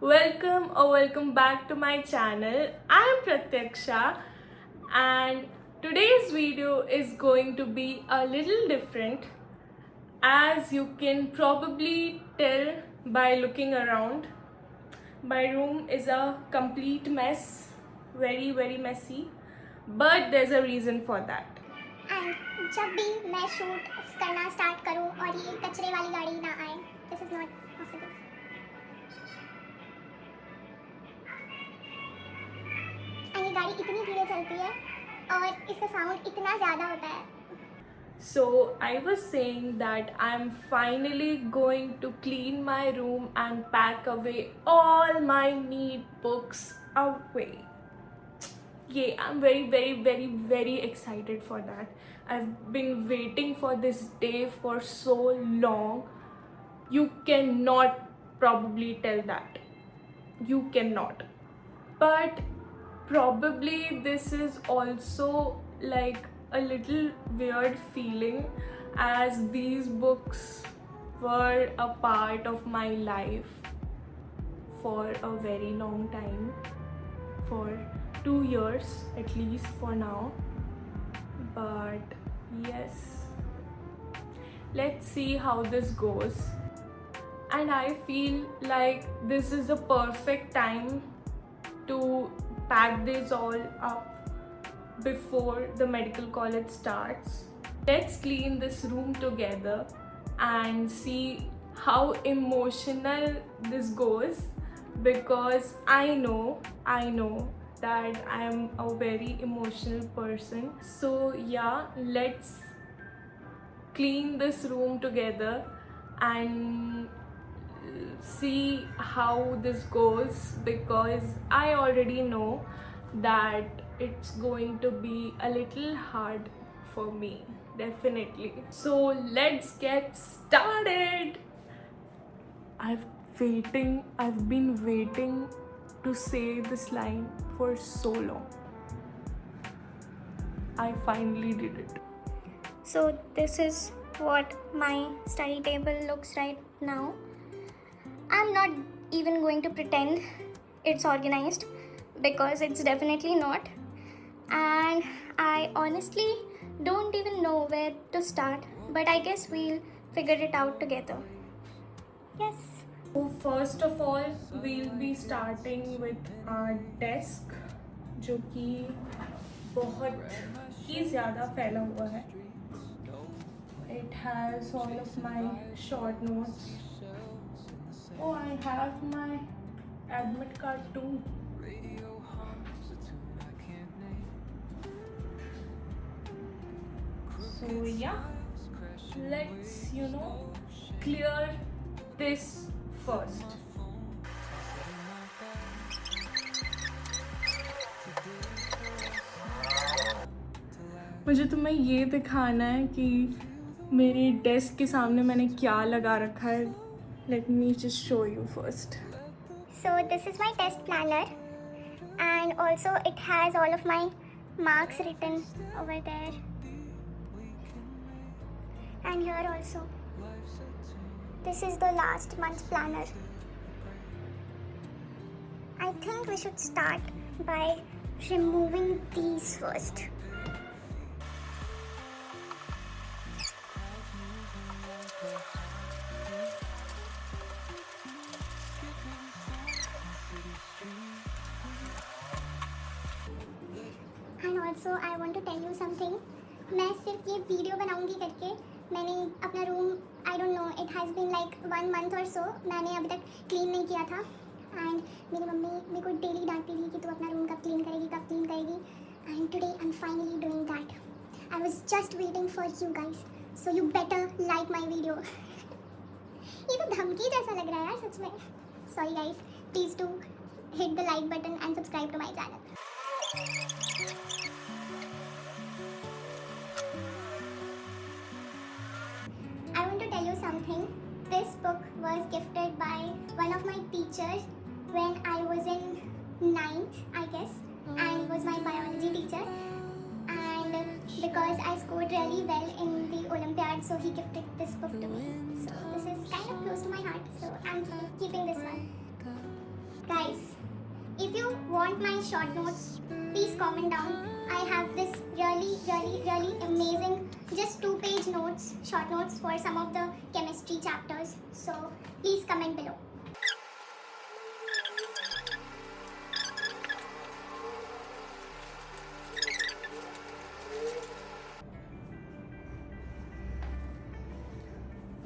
welcome back to my channel. I am Pratyaksha and today's video is going to be a little different. As you can probably tell by looking around, my room is a complete mess, very messy, but there's a reason for that. And जब भी मैं shoot करना start करूं और ये कचरे वाली गाड़ी ना आए, this is not possible. And ये गाड़ी इतनी धीरे चलती है और इसका साउंड इतना ज़्यादा होता है। So I was saying that I'm finally going to clean my room and pack away all my neat books away. Yeah, I'm very excited for that. I've been waiting for this day for so long. You cannot probably tell that. You cannot. But probably this is also like a little weird feeling, as these books were a part of my life for a very long time, for 2 years at least for now. But yes, let's see how this goes. And I feel like this is the perfect time to pack this all up before the medical college starts. Let's clean this room together and see how emotional this goes, because I know that I am a very emotional person. So yeah, let's clean this room together and see how this goes, because I already know that it's going to be a little hard for me, definitely. So let's get started. I've been waiting to say this line for so long. I finally did it. So this is what my study table looks right now. I'm not even going to pretend it's organized, because it's definitely not. And I honestly don't even know where to start, but I guess we'll figure it out together. Yes. So first of all, we'll be starting with our desk, जो कि बहुत ही ज़्यादा फैला हुआ है. It has all of my short notes. Oh, I have my admit card too. So yeah, let's clear this first. मुझे तुम्हें ये दिखाना है कि मेरी डेस्क के सामने मैंने क्या लगा रखा है. Let me just show you first. So this is my test planner, and also it has all of my marks written over there, and here also. This is the last month's planner. I think we should start by removing these first. And also I want to tell you something. मैं सिर्फ ये video बनाऊंगी करके मैंने अपना room, I don't know, it has been like 1 month और सो मैंने अभी तक क्लीन नहीं किया था. एंड मेरी मम्मी मेरे को डेली डांटती थी कि तू अपना रूम कब क्लीन करेगी. And today I am finally doing that. I was just waiting for you guys, so you better like my video. ये तो धमकी जैसा लग रहा है यार सच में. Sorry guys, please do hit the like button and subscribe to my channel. I want to tell you something. This book was gifted by one of my teachers when I was in 9th, I guess, and was my biology teacher. And because I scored really well in the Olympiad, so he gifted this book to me. So this is kind of close to my heart, so I'm keeping this one. Guys, if you want my short notes, please comment down. I have this really amazing just 2-page notes, short notes for some of the chemistry chapters. So please comment below.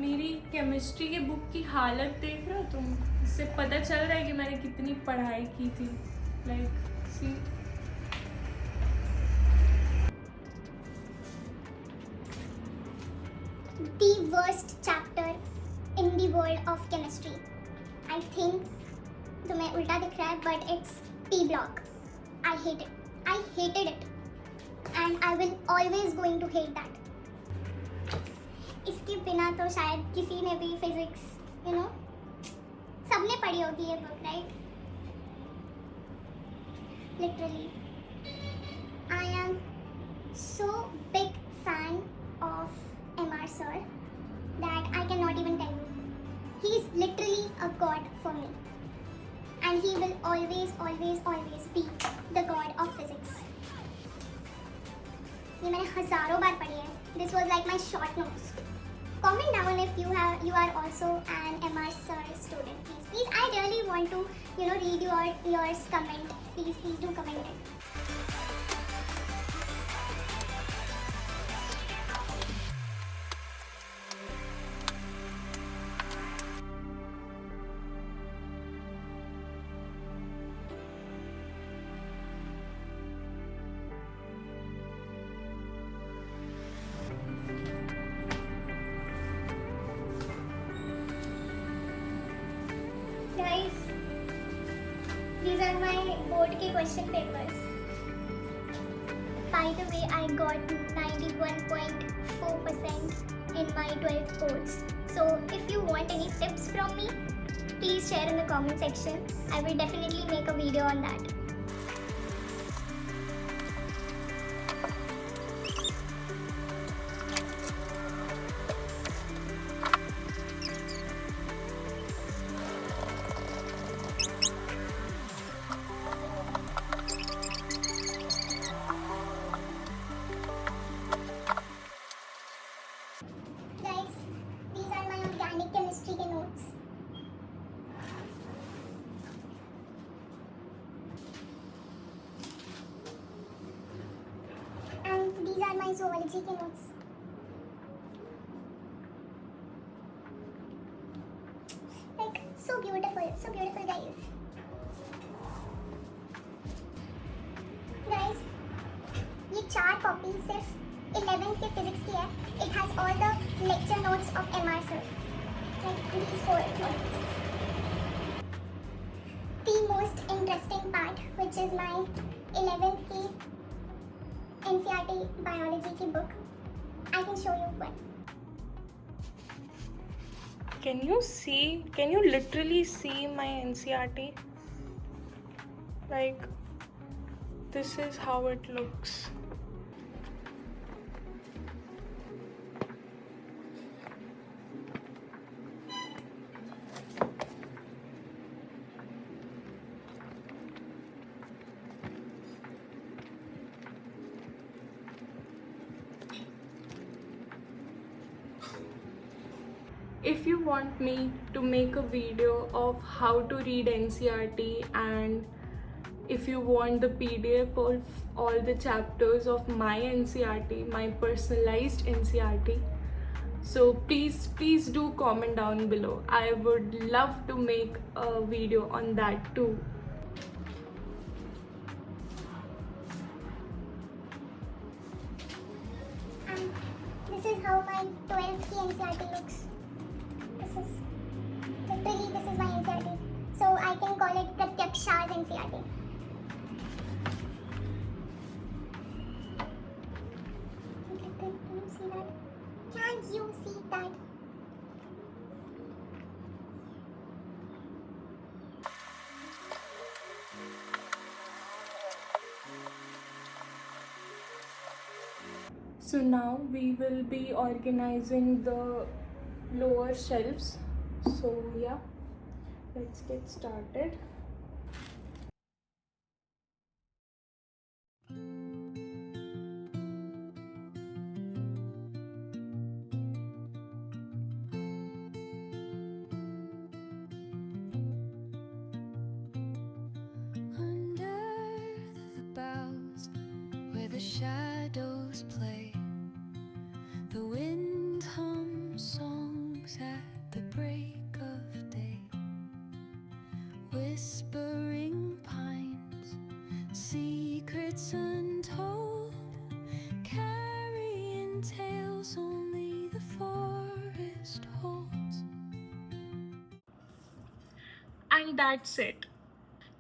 मेरी chemistry के book की हालत देख रहे हो तुम? इससे पता चल रहा है कि मैंने कितनी पढ़ाई की थी. Like see, The worst chapter in the world of chemistry. I think तुम्हें उल्टा दिख रहा है, but it's P block. I hate it. I hated it. And I will always going to hate that. इसके बिना तो शायद किसी ने भी फिजिक्स सबने पढ़ी होगी ये book, right? Literally I am so big fan of MR sir that I cannot even tell you. He is literally a god for me, and he will always be the god of physics. ये मैंने हजारों बार पढ़ी है. This was like my short notes. Comment down if you are also an MR sir student. Please, I really want to read yours comment. Please do comment it. Guys, these are my board ke question papers. By the way, I got 91.4% in my 12th boards. So if you want any tips from me, please share in the comment section. I will definitely make a video on that. Guys, these are my organic chemistry के notes. And these are my zoology के notes. Like so beautiful guys. Guys, ये 4 copy सिर्फ 11th के physics की है. It has all the lecture notes of MR sir. Like these 4 copies. The most interesting part, which is my 11th की NCERT biology की book. I can show you one. can you literally see my NCERT? Like, this is how it looks. If you want me to make a video of how to read NCERT, and if you want the PDF of all the chapters of my NCERT, my personalized NCERT, so please do comment down below. I would love to make a video on that too. And this is how my 12th की NCERT looks. This is my NCERT. So I can call it Pratyaksha's NCERT. Can you see that? Can you see that? So now we will be organizing the lower shelves. So yeah, let's get started. the shadows play. The wind hums songs at the break of day. Whispering pines, secrets untold, carrying tales only the forest holds. And that's it.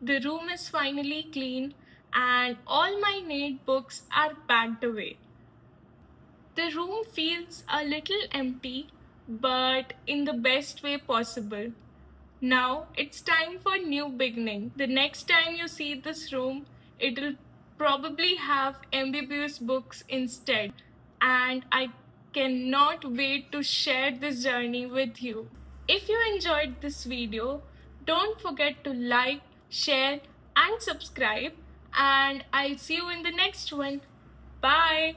The room is finally clean and all my neat books are packed away. The room feels a little empty, but in the best way possible. Now it's time for new beginning. The next time you see this room, it'll probably have MBBS books instead. And I cannot wait to share this journey with you. If you enjoyed this video, don't forget to like, share and subscribe, and I'll see you in the next one. Bye.